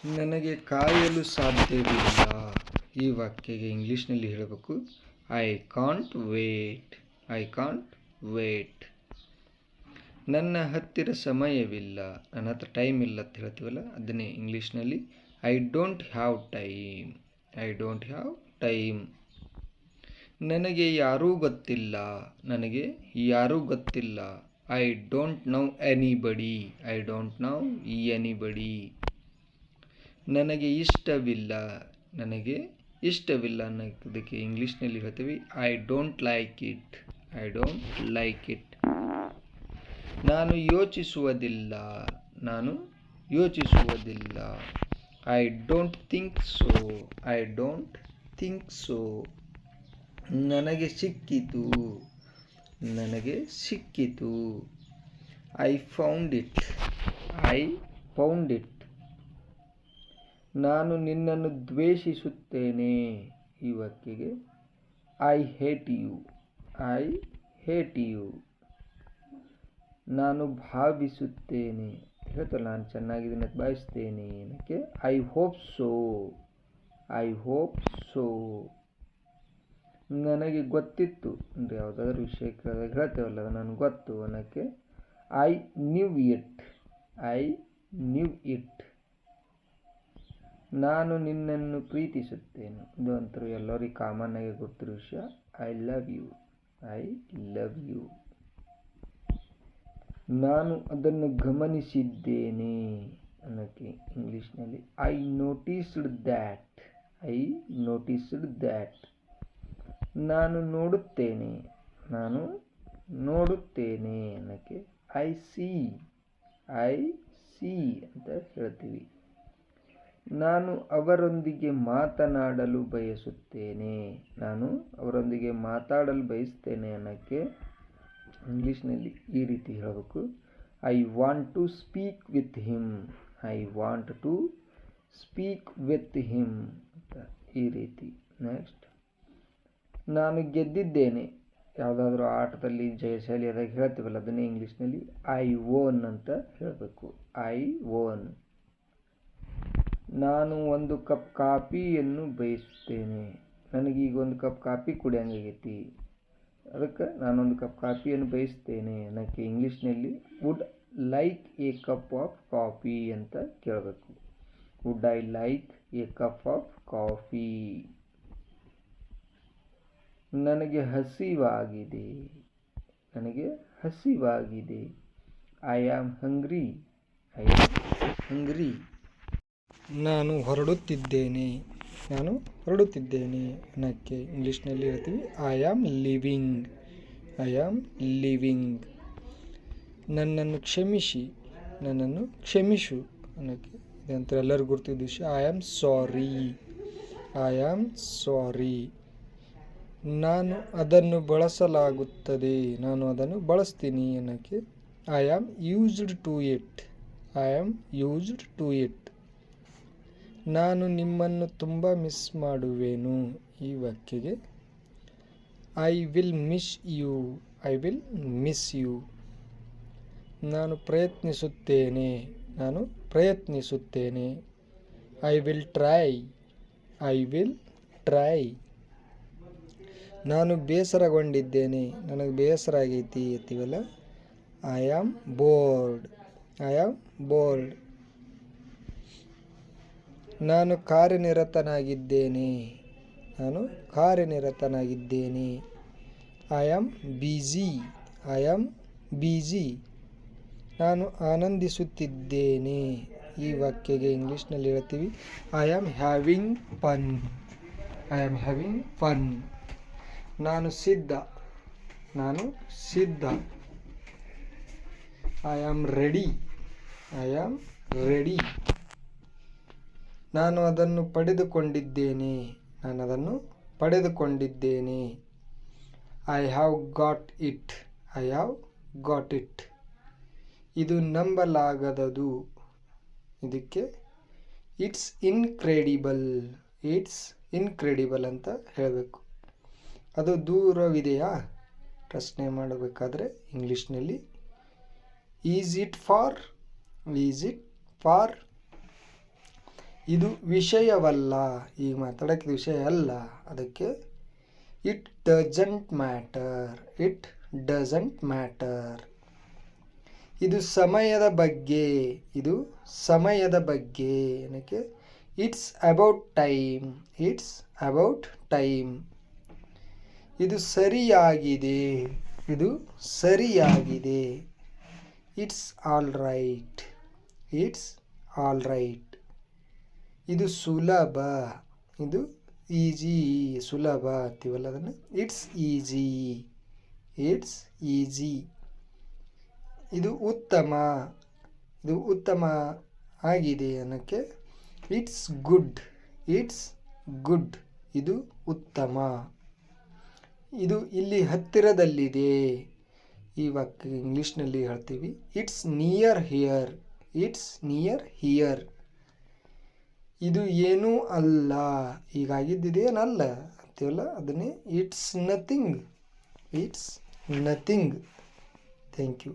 ನನಗೆ ಕಾಯಲು ಸಾಧ್ಯವಿಲ್ಲ. ಈ ವಾಕ್ಯಗೆ ಇಂಗ್ಲೀಷ್ನಲ್ಲಿ ಹೇಳಬೇಕು, I can't wait. I can't wait. ನನ್ನ ಹತ್ತಿರ ಸಮಯವಿಲ್ಲ. ನನ್ನ ಹತ್ರ ಟೈಮ್ ಇಲ್ಲ ಅಂತ ಹೇಳ್ತೀವಲ್ಲ, ಅದನ್ನೇ ಇಂಗ್ಲೀಷ್ನಲ್ಲಿ I don't have time. I don't have time. ನನಗೆ ಯಾರೂ ಗೊತ್ತಿಲ್ಲ. ನನಗೆ ಯಾರೂ ಗೊತ್ತಿಲ್ಲ. I don't know anybody. I don't know anybody. ನನಗೆ ಇಷ್ಟವಿಲ್ಲ. ನನಗೆ ಇಷ್ಟವಿಲ್ಲ ಅನ್ನೋದಕ್ಕೆ ಇಂಗ್ಲೀಷ್ನಲ್ಲಿ ಹೇಳ್ತೀವಿ, I don't like it. I don't like it. ನಾನು ಯೋಚಿಸುವುದಿಲ್ಲ. ನಾನು ಯೋಚಿಸುವುದಿಲ್ಲ. I don't think so. I don't think so. ನನಗೆ ಸಿಕ್ಕಿತು. ನನಗೆ ಸಿಕ್ಕಿತು. I found it. I found it. ನಾನು ನಿನ್ನನ್ನು ದ್ವೇಷಿಸುತ್ತೇನೆ. ಈ ವಾಕ್ಯಗೆ I hate you. I hate you. ನಾನು ಭಾವಿಸುತ್ತೇನೆ. ಹೇಳ್ತಲ್ಲ, ನಾನು ಚೆನ್ನಾಗಿದ್ದೀನಿ ಅಂತ ಭಾವಿಸ್ತೇನೆ ಏನಕ್ಕೆ I hope so. I hope so. ನನಗೆ ಗೊತ್ತಿತ್ತು ಅಂದರೆ ಯಾವುದಾದ್ರೂ ವಿಷಯ ಕೇಳಿದಾಗ ಹೇಳ್ತೇವಲ್ಲ, ಅದು ನನಗೆ ಗೊತ್ತು ಅನ್ನೋಕ್ಕೆ I knew it. I knew it. ನಾನು ನಿನ್ನನ್ನು ಪ್ರೀತಿಸುತ್ತೇನೆ. ಇದು ಅಂತರೂ ಎಲ್ಲರಿಗೂ ಕಾಮನ್ ಆಗಿ ಗೊತ್ತಿರೋ ವಿಷಯ, I love you. I love you. ನಾನು ಅದನ್ನು ಗಮನಿಸಿದ್ದೇನೆ ಅನ್ನೋಕ್ಕೆ ಇಂಗ್ಲೀಷ್ನಲ್ಲಿ I noticed that. I noticed that. ನಾನು ನೋಡುತ್ತೇನೆ. ನಾನು ನೋಡುತ್ತೇನೆ ಅನ್ನೋಕ್ಕೆ ಐ ಸಿ. ಐ ಸಿ ಅಂತ ಹೇಳ್ತೀವಿ. ನಾನು ಅವರೊಂದಿಗೆ ಮಾತನಾಡಲು ಬಯಸುತ್ತೇನೆ. ನಾನು ಅವರೊಂದಿಗೆ ಮಾತಾಡಲು ಬಯಸ್ತೇನೆ ಅನ್ನೋಕ್ಕೆ ಇಂಗ್ಲೀಷ್ನಲ್ಲಿ ಈ ರೀತಿ ಹೇಳಬೇಕು, I want to speak with him. I want to speak with him ಅಂತ ಈ ರೀತಿ. ನೆಕ್ಸ್ಟ್, ನಾನು ಗೆದ್ದಿದ್ದೇನೆ. ಯಾವುದಾದ್ರೂ ಆಟದಲ್ಲಿ ಜಯಶಾಲಿ ಅದಾಗ ಹೇಳ್ತೀವಲ್ಲ, ಅದನ್ನೇ ಇಂಗ್ಲೀಷ್ನಲ್ಲಿ ಐ ವೋನ್ ಅಂತ ಹೇಳಬೇಕು. I won. ನಾನು ಒಂದು ಕಪ್ ಕಾಫಿಯನ್ನು ಬಯಸುತ್ತೇನೆ. ನನಗೀಗ ಒಂದು ಕಪ್ ಕಾಫಿ ಕುಡಿಯಂಗಾಗೈತಿ, ಅದಕ್ಕೆ ನಾನೊಂದು ಕಪ್ ಕಾಫಿಯನ್ನು ಬಯಸ್ತೇನೆ ಅನ್ನೋಕ್ಕೆ ಇಂಗ್ಲೀಷ್ನಲ್ಲಿ would like a cup of coffee ಅಂತ ಕೇಳಬೇಕು. Would I like a cup of coffee. ನನಗೆ ಹಸಿವಾಗಿದೆ. ನನಗೆ ಹಸಿವಾಗಿದೆ. I am hungry. I am hungry. ನಾನು ಹೊರಡುತ್ತಿದ್ದೇನೆ. ನಾನು ಹೊರಡುತ್ತಿದ್ದೇನೆ ಅನ್ನೋಕ್ಕೆ ಇಂಗ್ಲೀಷ್ನಲ್ಲಿ ಹೇಳ್ತೀವಿ, I am leaving. I am leaving. ನನ್ನನ್ನು ಕ್ಷಮಿಸಿ. ನನ್ನನ್ನು ಕ್ಷಮಿಸು ಅನ್ನೋಕ್ಕೆ ಇದಂತ ಎಲ್ಲರಿಗೂ ಗುರ್ತಿದ್ದ ವಿಷಯ, I am sorry. I am sorry. ನಾನು ಅದನ್ನು ಬಳಸಲಾಗುತ್ತದೆ. ನಾನು ಅದನ್ನು ಬಳಸ್ತೀನಿ ಅನ್ನೋಕ್ಕೆ I am used to it. I am used to it. ನಾನು ನಿಮ್ಮನ್ನು ತುಂಬ ಮಿಸ್ ಮಾಡುವೆನು. ಈ ವಾಕ್ಯಗೆ I will miss you. I will miss you. ನಾನು ಪ್ರಯತ್ನಿಸುತ್ತೇನೆ. ನಾನು ಪ್ರಯತ್ನಿಸುತ್ತೇನೆ. I will try. I will try. ನಾನು ಬೇಸರಗೊಂಡಿದ್ದೇನೆ. ನನಗೆ ಬೇಸರ ಆಗೈತಿ ಅಂತೀವಲ್ಲ, I am bored. I am bored. ನಾನು ಕಾರ್ಯನಿರತನಾಗಿದ್ದೇನೆ. ನಾನು ಕಾರ್ಯನಿರತನಾಗಿದ್ದೇನೆ. I am busy. I am busy. ನಾನು ಆನಂದಿಸುತ್ತಿದ್ದೇನೆ. ಈ ವಾಕ್ಯಗೆ ಇಂಗ್ಲೀಷ್ನಲ್ಲಿ ಹೇಳ್ತೀವಿ, I am having fun. I am having fun. ನಾನು ಸಿದ್ಧ. ನಾನು ಸಿದ್ಧ. I am ready. I am ready. ನಾನು ಅದನ್ನು ಪಡೆದುಕೊಂಡಿದ್ದೇನೆ. ನಾನು ಅದನ್ನು ಪಡೆದುಕೊಂಡಿದ್ದೇನೆ. I have got it. I have got it. ಇದು ನಂಬಲಾಗದದು. ಇದಕ್ಕೆ ಇಟ್ಸ್ ಇನ್ಕ್ರೆಡಿಬಲ್. ಇಟ್ಸ್ ಇನ್ಕ್ರೆಡಿಬಲ್ ಅಂತ ಹೇಳಬೇಕು. ಅದು ದೂರವಿದೆಯಾ ಪ್ರಶ್ನೆ ಮಾಡಬೇಕಾದ್ರೆ ಇಂಗ್ಲೀಷ್ನಲ್ಲಿ is it for. Is it for. ಇದು ವಿಷಯವಲ್ಲ, ಈಗ ಮಾತಾಡೋಕ್ಕೆ ವಿಷಯ ಅಲ್ಲ, ಅದಕ್ಕೆ it doesn't matter, it doesn't matter. ಇದು ಸಮಯದ ಬಗ್ಗೆ, ಇದು ಸಮಯದ ಬಗ್ಗೆ, ಏನಕ್ಕೆ it's about time, it's about time. ಇದು ಸರಿಯಾಗಿದೆ, ಇದು ಸರಿಯಾಗಿದೆ, it's all right, it's all right. ಇದು ಸುಲಭ, ಇದು ಈಜಿ, ಸುಲಭ ಅಂತೀವಲ್ಲ ಅದನ್ನು, ಇಟ್ಸ್ ಈಜಿ, ಇಟ್ಸ್ ಈಜಿ. ಇದು ಉತ್ತಮ, ಇದು ಉತ್ತಮ ಆಗಿದೆ ಅನ್ನೋಕ್ಕೆ ಇಟ್ಸ್ ಗುಡ್, ಇಟ್ಸ್ ಗುಡ್, ಇದು ಉತ್ತಮ. ಇದು ಇಲ್ಲಿ ಹತ್ತಿರದಲ್ಲಿದೆ, ಈ ವಾಕ್ಯ ಇಂಗ್ಲೀಷ್ನಲ್ಲಿ ಹೇಳ್ತೀವಿ it's near here, it's near here. ಇದು ಏನೂ ಅಲ್ಲ, ಹೀಗಾಗಿದ್ದೇನಲ್ಲ ಅಂತೀವಲ್ಲ ಅದನ್ನೇ it's nothing, it's nothing. Thank you.